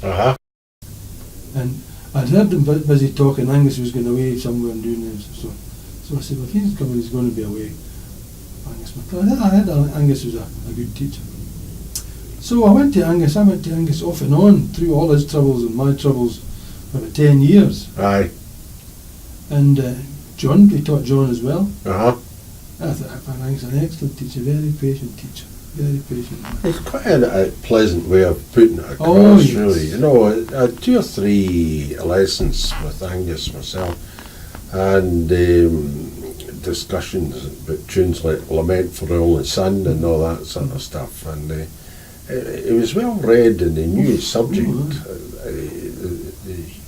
Uh-huh. And I'd heard them busy talking. Angus was going away somewhere and doing this. So I said, well, if he's coming, he's going to be away. Angus McLeod. I heard Angus was a good teacher. So I went to Angus off and on through all his troubles and my troubles for about 10 years. Aye. And John, he taught John as well. Uh-huh. I thought I found Angus an excellent teacher, very patient teacher. Very patient. It's quite a pleasant way of putting it across, Oh, yes. really. You know, I had 2 or 3 lessons with Angus myself, and discussions about tunes like Lament for the Only Son and all that sort of stuff. And he was well read and he knew his subject. You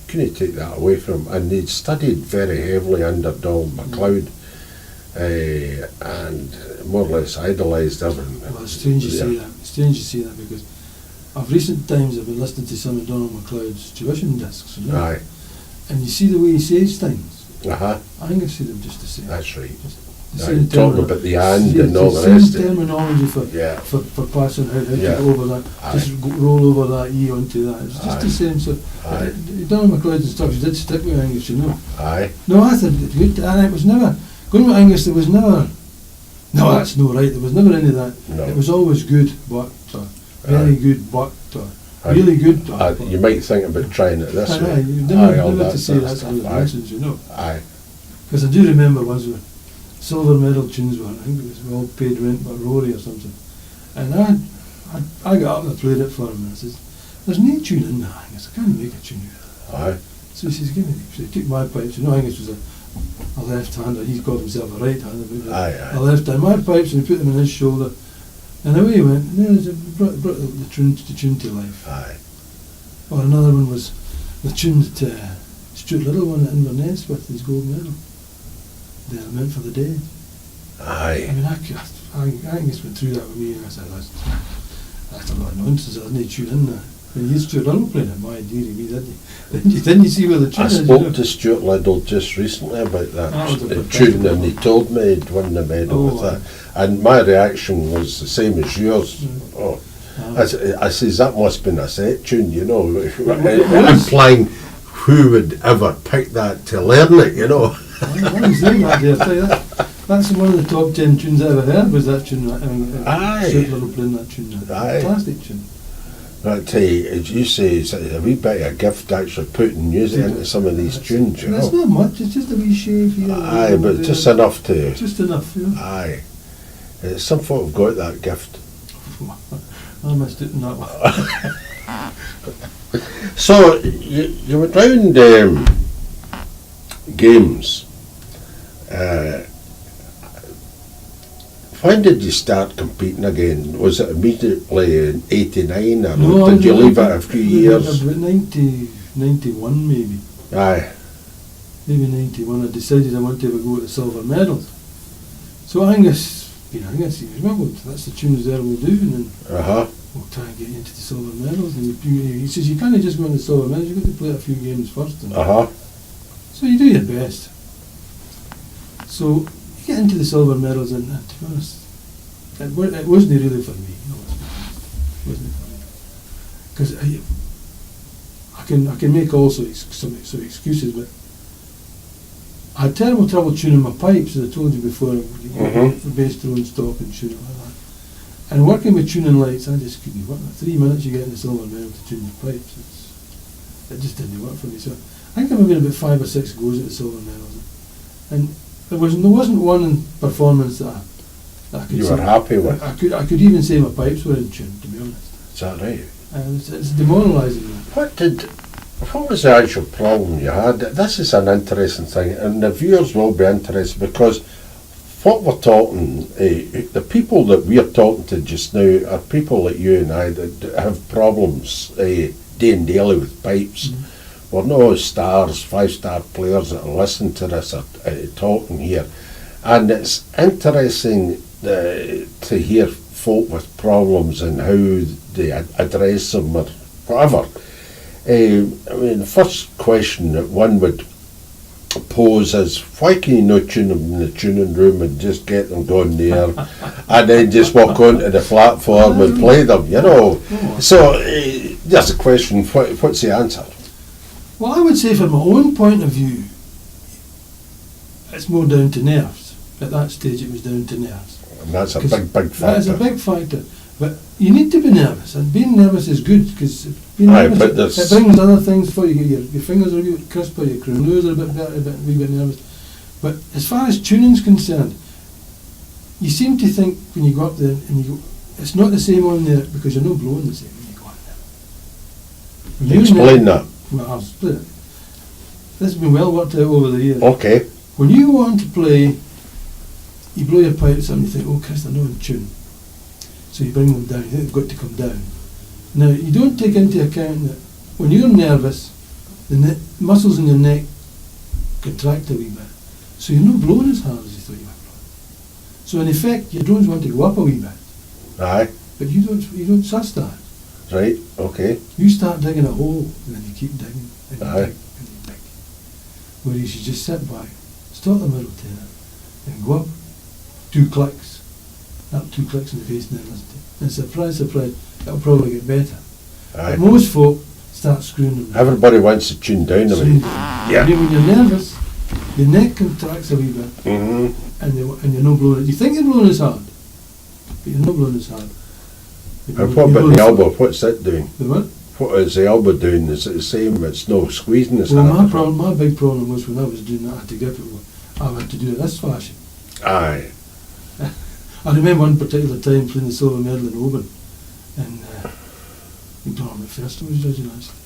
couldn't take that away from him. And he'd studied very heavily under Donald MacLeod. And more or less idolised everything. Well, it's strange you say that. It's strange you say that because of recent times I've been listening to some of Donald MacLeod's tuition discs, you know? Aye. And you see the way he says things. Uh-huh. Angus said them just the same. That's right. The Aye, talking about the and all the same rest of it. terminology for passing how to go over that. Aye. Just roll over that E onto that. It's just the same. So Donald MacLeod's instructions did stick with Angus, you know. Aye. No, I thought and it was never going with Angus. There was never. No, that's no right. There was never any of that. No. It was always good, but very good, but really good. You might think about trying it this way. You never to say sort of that's how stuff. the lessons, you know. Aye. Because I do remember ones where silver medal tunes were, I think it was We All Paid Rent but Rory or something. And I got up and I played it for him and I says, there's no tune in that, Angus, I can't make a tune out of that. Aye. So he says, give me the. So he took my pipes, you know, Angus was a left-hander, he called himself a right-hander, but Aye. a left-hander, my pipes, and he put them on his shoulder, and away he went, and then he brought the tune to life. Aye. Or another one was the tune that Stuart Little won at Inverness with his gold medal, the Lament for the Dead. Aye. I mean, I Angus went through that with me, and I said, that's a lot of nonsense, there's no tune in there. When you Stuart Little playing it, my dearie me, didn't you? Didn't you see where the tune I is? spoke to Stuart Liddell just recently about that tune, and he told me he'd won the medal with that. And my reaction was the same as yours. I says, that must have been a set tune, you know, implying who would ever pick that to learn it, you know. I was there that day, I tell you that. That's one of the top 10 tunes I ever heard, was that tune. Aye. Stuart Little playing that tune. Aye. Fantastic tune. I tell you, as you say, it's a wee bit of a gift actually putting music into some of these tunes, you know. It's not much, it's just a wee shave here. Aye, but just enough to... Just enough, you know. Aye. Some folk have got that gift. I missed it in that one. So, you went round games. When did you start competing again? Was it immediately in '89, or did you leave it a few years? About 91 maybe. Aye. Maybe 91. I decided I wanted to go to the silver medals. So Angus, he was, well, that's the tunes there we'll do, and then we'll try and get you into the silver medals. And he says, you can't just go into the silver medals, you've got to play a few games first. And so you do your best. So you get into the silver medals, and to be honest, it wasn't really for me. No, it wasn't for me. Because I can make also some excuses, but I had terrible trouble tuning my pipes, as I told you before, the bass drone stop and tune it like that. And working with tuning lights, I just couldn't work. 3 minutes you get in the silver medal to tune your pipes. It just didn't work for me. So I think I've been about 5 or 6 goes at the silver medals. And there wasn't one performance that I could You were happy with? I could even say my pipes were in tune, to be honest. Is that right? It's demoralising. What was the actual problem you had? This is an interesting thing, and the viewers will be interested, because what we're talking, the people that we're talking to just now are people like you and I that have problems day and daily with pipes. We're no stars, 5-star players that listen to this talking here, and it's interesting to hear folk with problems and how they address them or whatever. I mean, the first question that one would pose is, why can you not tune them in the tuning room and just get them going there and then just walk onto the platform and play them, you know? So, there's a question, what's the answer? Well, I would say from my own point of view, it's more down to nerves. At that stage it was down to nerves. And that's a big factor. That is a big factor. But you need to be nervous, and being nervous is good, because being nervous, it brings other things for you. Your fingers are a wee bit crisper, your crooners are a bit better, a wee bit nervous. But as far as tuning's concerned, you seem to think when you go up there and you go, it's not the same on there because you're not blowing the same when you go on there. Explain that. Well, I'll split it. This has been well worked out over the years. Okay. When you want to play, you blow your pipes up and you think, oh Chris, they're not in tune. So you bring them down, you think they've got to come down. Now, you don't take into account that when you're nervous, the muscles in your neck contract a wee bit. So you're not blowing as hard as you thought you were blowing. So in effect, your drones want to go up a wee bit. Aye. But you don't suss that. Right, okay. You start digging a hole, and then you keep digging, and you Aye. dig, and you dig. Whereas you just sit back, stop the middle tenor, and go up 2 clicks. Up 2 clicks in the face and then listen to it. And surprise, it'll probably get better. Aye. But most folk start screwing them. Everybody wants to tune down a bit. Yeah. When you're nervous, your neck contracts a wee bit, Mm-hmm. and you're not blowing it. You think you're blowing as hard, but you're not blowing as hard. And what about the elbow? What's that doing? The what? What is the elbow doing? Is it the same? It's no squeezing as Well, hard? my big problem was when I was doing that, I had to grip it. I had to do it this fashion. Aye. I remember one particular time playing the silver medal in Oban, and McDonald McPherson was judging actually.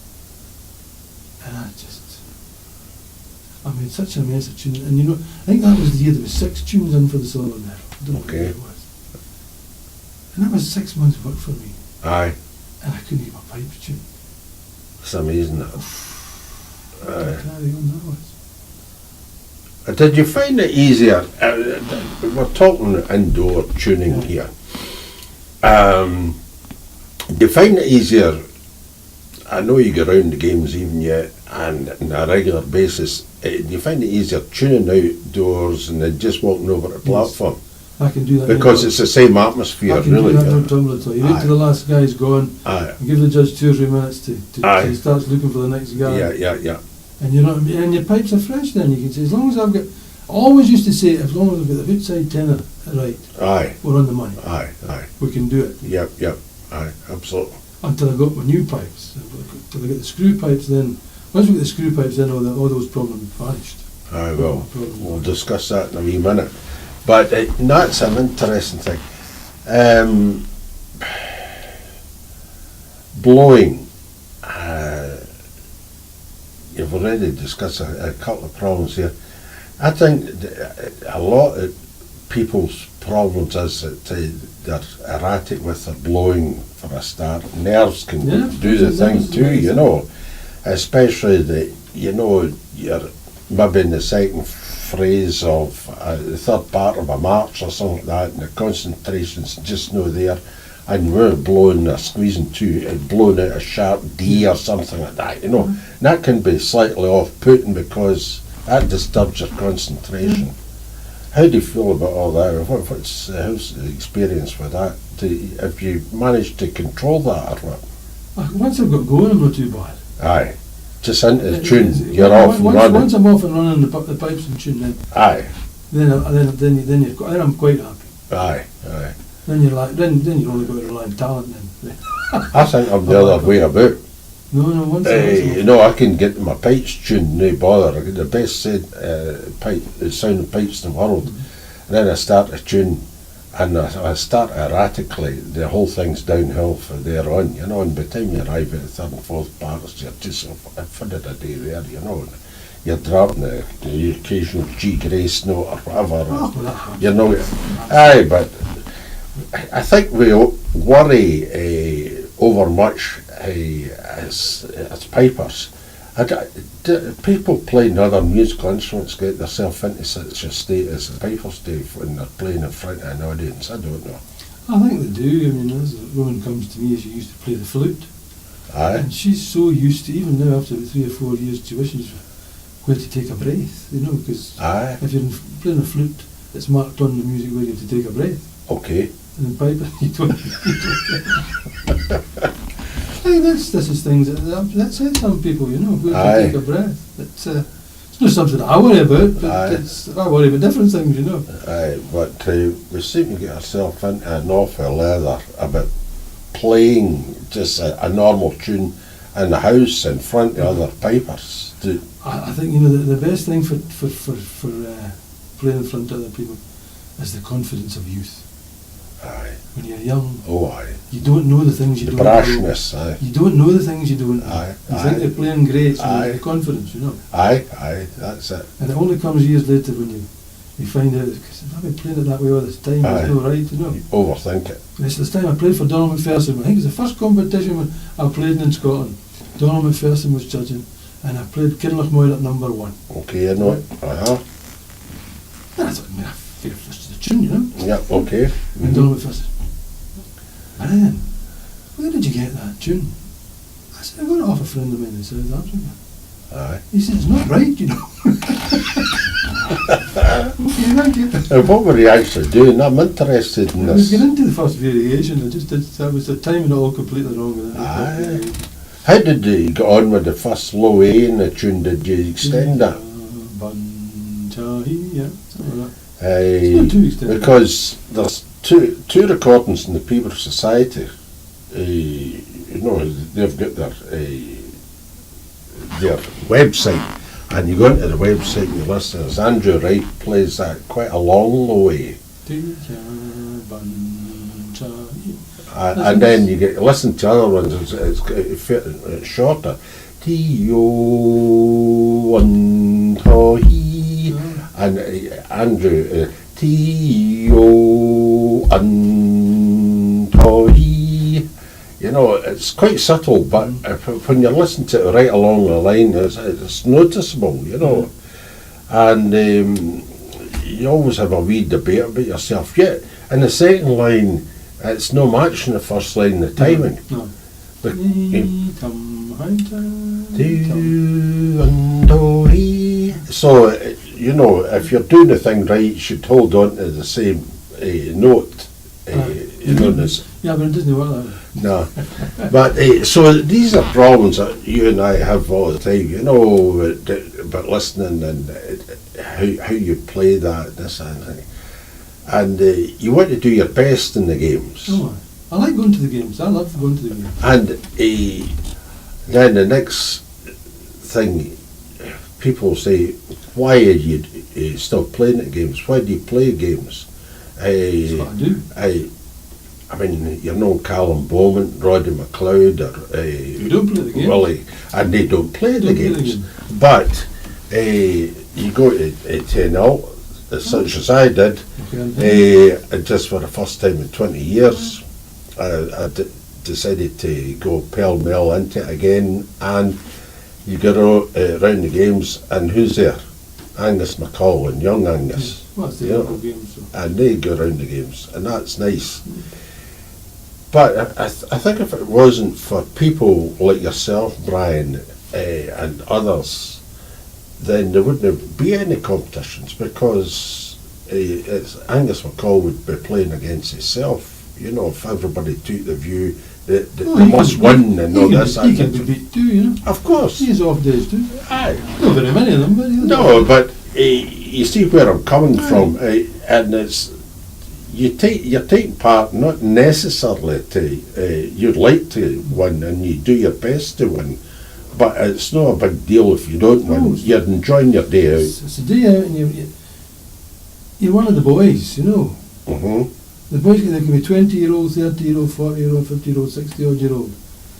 And I made such a mess of tunes. And you know, I think that was the year there was 6 tunes in for the silver medal. I don't know what it was. And that was 6 months' work for me. Aye. And I couldn't get my pipes tuned. It's amazing that. Aye. Carry on that was. Did you find it easier? We're talking indoor tuning here. Do you find it easier? I know you go around the games even yet, and on a regular basis. Do you find it easier tuning outdoors and then just walking over the platform? I can do that. Because it's the same atmosphere, I can really. do that no trouble at all. You wait till the last guy's gone. Aye. You give the judge 2 or 3 minutes to Aye. he starts looking for the next guy. Yeah. And you're not, and your pipes are fresh then, you can say, as long as I've got, I always used to say, as long as I've got the outside tenor right, Aye. we're on the money. Aye. We can do it. Yep. Aye, absolutely. Until I got my new pipes. Until I get the screw pipes, then, once we get the screw pipes in, all those problems vanished. Aye, well, we'll discuss that in a wee minute. But that's an interesting thing. Blowing. You've already discussed a couple of problems here. I think a lot of people's problems is that they're erratic with their blowing for a start. Nerves can do the thing too, you know. Especially you're maybe in the second phrase of the third part of a march or something like that, and the concentration's just no there. And we're blowing or squeezing blowing out a sharp D or something like that, you know. And that can be slightly off-putting because that disturbs your concentration. How do you feel about all that? How's the experience with that? Have you managed to control that or what? Once I've got going, I'm not too bad. Aye. Just into the tune, you're off and running. Once I'm off and running the pipes and tune, then aye. Then I'm quite happy. Aye. Then you're only got to rely on talent then. I think I'm the other way about. No, once you know, I can get my pipes tuned, no bother. I get the best sounding pipes in the world. And then I start to tune, and I start erratically. The whole thing's downhill from there on, you know. And by the time you arrive at the third and fourth parts, you're just finished a day there, you know. And you're dropping the occasional G grace note or whatever. You know, aye, but I think we worry over much as pipers. People playing other musical instruments get themselves into such a state as the pipers do when they're playing in front of an audience. I don't know. I think they do. I mean, as a woman comes to me, she used to play the flute. Aye. And she's so used to, even now after 3 or 4 years tuition, where to take a breath, you know, because Aye. if you're playing a flute, it's marked on the music where you have to take a breath. Okay. And in piper, you don't. Hey, this is things that said some people, you know, where to Aye. take a breath. It's not something I worry about, but Aye. I worry about different things, you know. Aye, but we seem to get ourselves into an awful leather about playing just a normal tune in the house in front of other pipers. I think, you know, the best thing for playing in front of other people is the confidence of youth. Aye. When you're young, Oh, aye. you don't know the things you The don't know. brashness, aye. You don't know the things you don't know. Aye. You Aye. think they're playing great, so you Aye. get the confidence, you know. Aye, aye, that's it. And it only comes years later when you find out, because I've been playing it that way all this time, Aye. it's not right, you know. You overthink it. And it's this time I played for Donald McPherson. I think it's the first competition I played in Scotland. Donald McPherson was judging, and I played Kinlochmoy at number 1. Okay, I know it. Uh-huh. And I thought, man, I feel this is the tune, you know. Yeah, okay. And Donald McPherson, man, where did you get that tune? I said, I got it off a friend of mine in South Africa. Aye. He said, it's not right, you know. Okay, thank you. And what were you actually doing? I'm interested in I was this. getting into the first variation. I just did. That was the timing all completely wrong. Aye. How did you get on with the first low A in the tune? Did you extend that? Banchahi, yeah, something like that. Aye, It's not too extended. because there's two recordings in the Pipers'Persuasion Society. You know, they've got their website, and you go into the website and you listen. As Andrew Wright plays that quite a long low A. And then you get to listen to other ones, it's shorter. T-O-N-T-O-He. And Andrew, T-O-N-T-O-He. You know, it's quite subtle, but when you listen to it right along the line, it's noticeable, you know. And you always have a wee debate about yourself. Yet, in the second line, it's no match in the first line, the timing. No. But, so, you know, if you're doing the thing right, you should hold on to the same note. You know, this. Yeah, but it doesn't work that way. No. But, so these are problems that you and I have all the time, you know, about listening and how you play that, this and that. And you want to do your best in the games. Oh, I like going to the games. I love going to the games. And then the next thing, people say, why are you still playing at games? Why do you play games? That's what I do. I mean, you know Callum Bowman, Roddy McLeod, or You don't play the games. Willie, and they don't play the games. But you go to 10-0, such as I did, and just for the first time in 20 years, I decided to go pell-mell into it again, and you go around the games, and who's there? Angus McCall and young Angus. Well, it's the Yeah. local games. So. And they go around the games, and that's nice. But I think if it wasn't for people like yourself, Brian, and others, then there wouldn't be any competitions, because it's Angus McCall would be playing against himself. You know, if everybody took the view that they must win and all this. He can be beat too, you know. Of course. He has off days too. Aye. Not very many of them, but No, but you see where I'm coming from, and it's you're taking part not necessarily to you'd like to win and you do your best to win, but it's not a big deal if you don't win. You're enjoying your day out. It's a day out, and you're one of the boys, you know. Mm-hmm. The boys they can be 20-year-old, 30-year-old, 40-year-old, 50-year-old, 60-odd-year-old.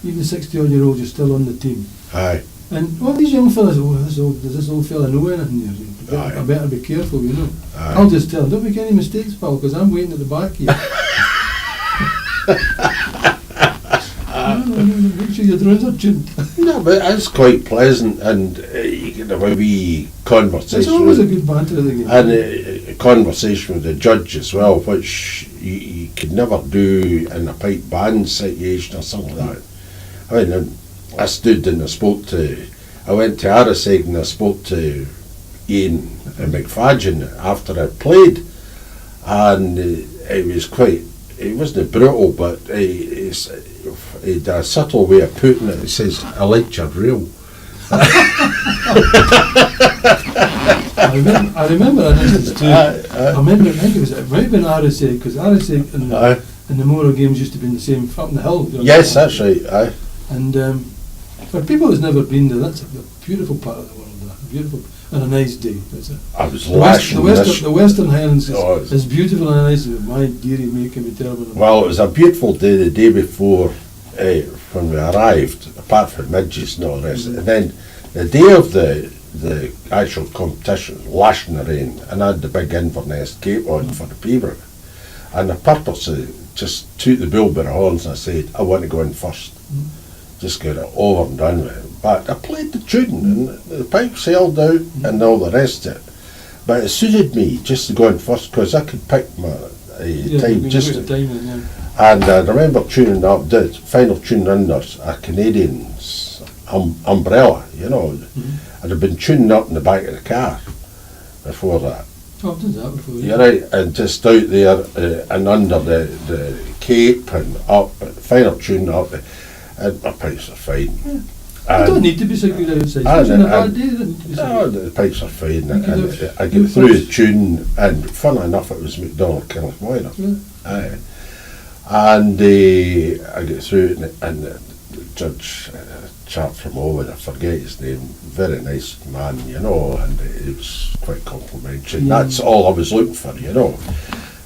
Even 60-odd-year-olds are still on the team. Aye. And all these young fellas, does this old fella know anything here? I better be careful, you know. Aye. I'll just tell him, don't make any mistakes, pal, because I'm waiting at the back here. Make sure your drones are tuned. No, but it's quite pleasant, and you can have a wee conversation. It's always a good banter at the game. And a conversation with the judge as well, which you could never do in a pipe band situation or something like that. I mean, I stood and I spoke to I went to Arisaig and I spoke to Ian McFadden after I played, and it was quite, it wasn't brutal, but he had a subtle way of putting it. He says, I liked your reel. I remember an instance too. I remember, I think it might have been Arisaig, because Arisaig and the Moro games used to be in the same, up in the hill. Yes, that's right, aye. And for people who's never been there, that's a beautiful part of the world, beautiful, and a nice day. That's it. I was lashing the Western Highlands is beautiful and nice. My dearie making me terrible. Well, it was a beautiful day the day before when we arrived, apart from midges and all the rest. And then the day of the actual competition, lashing the rain, and I had the big Inverness cape on for the Pembroke. And I purposely just took the bull by the horns and I said, I want to go in first. Just get it over and done with. But I played the tune and the pipes held out and all the rest of it. But it suited me just to go in first because I could pick my time just to, and I remember tuning up, the final tune under a Canadian's umbrella, you know. I'd have been tuning up in the back of the car before that. Oh, I've done that before. You're right, and just out there and under the cape and up, final tune up, and my pipes are fine. Yeah. You don't need to be so good outside. On a bad day, no, the pipes are fine. And I get through the tune, and fun enough, it was McDonald Kilmainham. Yeah. Aye. And I get through it, and the judge, chap from Owen, I forget his name, very nice man, you know, and he was quite complimentary. Yeah. That's all I was looking for, you know.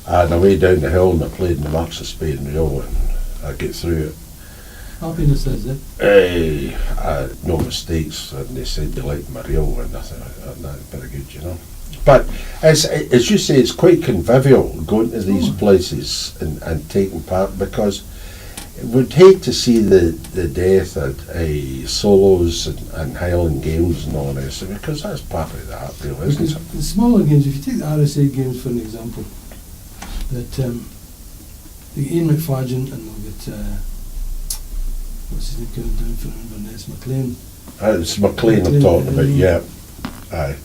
And I went down the hill and I played in the Marks of Spain reel, and I get through it. Happiness is it? No mistakes, and they said they liked my reel, and I thought, that's very good, you know. But as you say, it's quite convivial going to these places and taking part, because we'd hate to see the death at solos and Highland games and all this, because that's part of the art deal, isn't it? The smaller games, if you take the RSA games for an example, that the Ian McFadden and they'll get what's his name coming down from Inverness, McLean. It's McLean I'm talking about, yeah. Aye.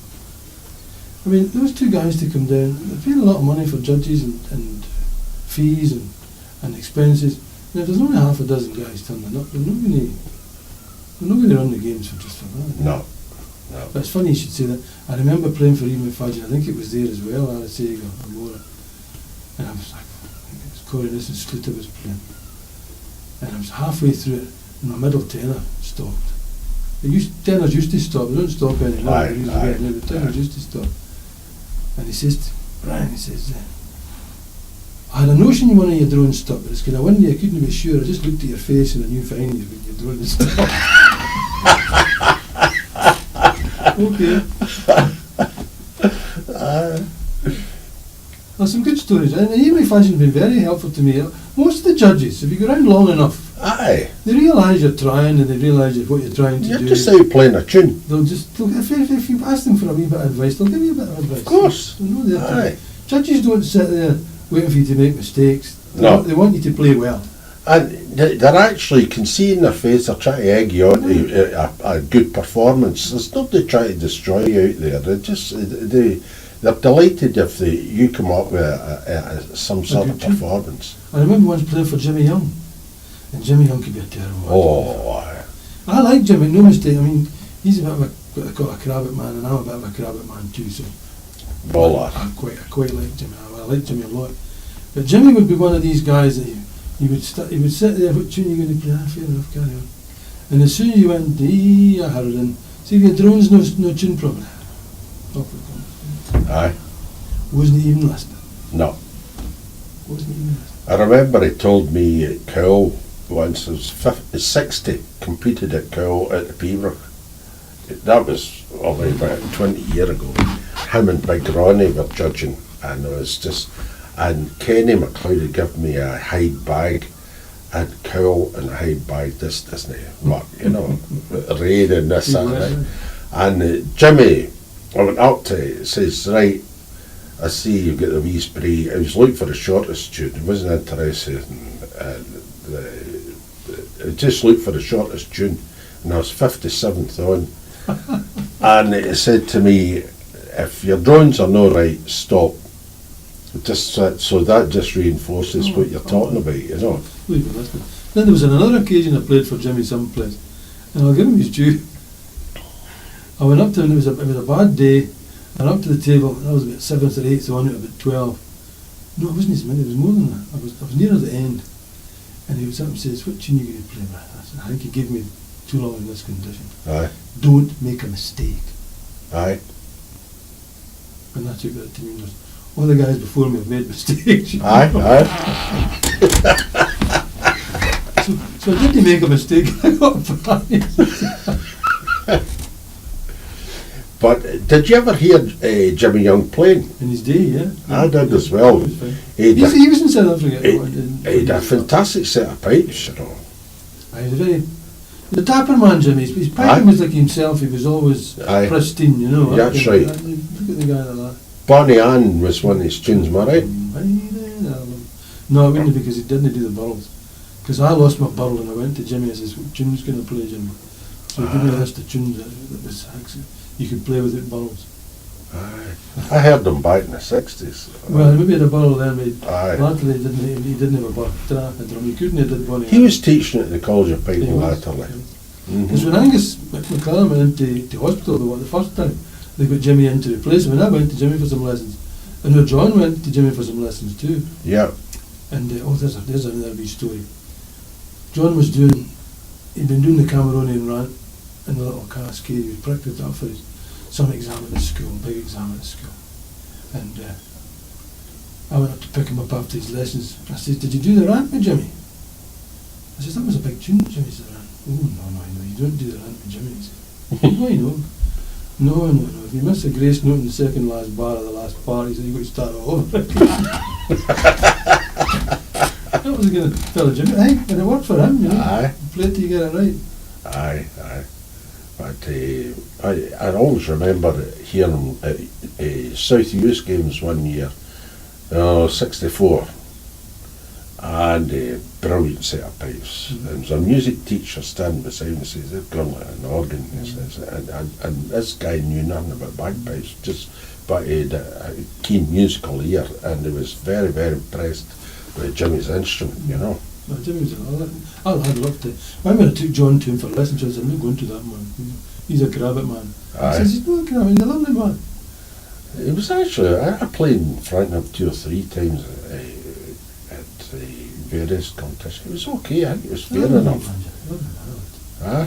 I mean, those two guys to come down, they're paying a lot of money for judges and fees and expenses. And if there's only half a dozen guys turning up, they're not going to run the games for just for that. No. But it's funny you should say that. I remember playing for Ian McFadden, I think it was there as well, RSA or Mora. And I was like, I think it was Coriolis and Scooter was playing. And I was halfway through it, and my middle tenor stopped. Tenors used to stop, they don't stop anymore. The tenors used to stop. And he says to Brian, he says, I had a notion one of your drones stopped, but it's kind of windy, I couldn't be sure. I just looked at your face and I knew fine when your drone had stopped. Okay. There's some good stories, and Ian McFadden has been very helpful to me. Most of the judges, if you go around long enough, they realise you're trying and they realise what you're trying to do. You're just out playing a tune. If you ask them for a wee bit of advice, they'll give you a bit of advice. Of course. Judges don't sit there waiting for you to make mistakes. They want you to play well. And they're actually, can see in their face, they're trying to egg you on to a good performance. There's nobody trying to destroy you out there. They're delighted if you come up with some sort of performance. I remember once playing for Jimmy Young, and Jimmy Young could be a terrible actor. I like Jimmy, no mistake. I mean, he's a bit of a crabbit man, and I'm a bit of a crabbit man too. So I quite like Jimmy. I like Jimmy a lot. But Jimmy would be one of these guys that he would sit there. What tune are you going to play? Fair enough, carry on. And as soon as you went, I heard it in. See, if your drone's no tune problem. Off we go. Aye. Wasn't even listening. No. Wasn't even listening. I remember he told me at Cowell once, I was 60, competed at Cowell at the Pembroke. That was only about 20 years ago. Him and Big Ronnie were judging, and it was just, and Kenny McLeod had given me a hide bag at Cowell, and a hide bag, this doesn't work, you know, rain and this, that, and Jimmy, I went up to it, says, right, I see you've got the wee spree. I was looking for the shortest tune. I wasn't interested in I just looked for the shortest tune, and I was 57th on, And it said to me, if your drawings are no right, stop. Just so that just reinforces what you're talking about, you know. Leave it listening. Then there was on another occasion I played for Jimmy someplace, and I'll give him his due. I went up to him, it was a bad day. I went up to the table, I was about 7th or 8th on it, about 12. No, it wasn't as many, it was more than that. I was near the end. And he was up and says, what tune are you going to play with? I said, I think you gave me too long in this condition. Aye. Don't make a mistake. Aye. And I took that to mean all the guys before me have made mistakes. Aye, aye. So I didn't make a mistake, I got a prize. But did you ever hear Jimmy Young playing? In his day, yeah. I did as well. He was fine. He He was in South Africa. had a fantastic set of pipes, you know. He was the dapper man, Jimmy. His piping was like himself. He was always Aye. pristine, you know. That's right. Look at the guy like that. Bonnie Ann was one of his tunes, am I right? No, I wouldn't, because he didn't do the burls. Because I lost my burl and I went to Jimmy and says, what tunes can I play, Jimmy? So he gave me a list of tunes that was you could play without burls. Aye. I heard them back in the 60s. Well, maybe had a burl then, but Aye. latterly he didn't have a burl. A drum. He couldn't have did one. He was teaching at the College of He Piping was. latterly. Because when Angus McLaren went into hospital the first time, they got Jimmy in to replace him, and I went to Jimmy for some lessons. And now John went to Jimmy for some lessons too. Yeah. And there's another wee story. John he'd been doing the Cameronian rant in the little cascade. He was practiced up for some exam at the school, big exam at the school. And I went up to pick him up after his lessons. I said, did you do the rant with Jimmy? I said, that was a big tune, Jimmy said. Oh, no, you don't do the rant with Jimmy. He said, why no? No. If you miss a grace note in the second last bar of the last part, he said, you've got to start all over. That was a good fellow, Jimmy. Hey, but it worked for him, you know. Aye. Play it till you get it right. Aye. But I always remember hearing South Youth games one year, 64, and a brilliant set of pipes. Mm-hmm. There was a music teacher standing beside me and says, they've gone like an organ. He says, and this guy knew nothing about bagpipes, but he had a keen musical ear, and he was very, very impressed with Jimmy's instrument, you know. No, Jimmy was I'd love to. I remember I took John to him for lessons. I said, I'm not going to that man. He's a grabbit man. Aye. He says, he's not a grabbit, he's a lovely man. It was actually, I played in front of him 2 or 3 times at various competitions. It was okay, I think it was fair enough. Lovely man. Huh?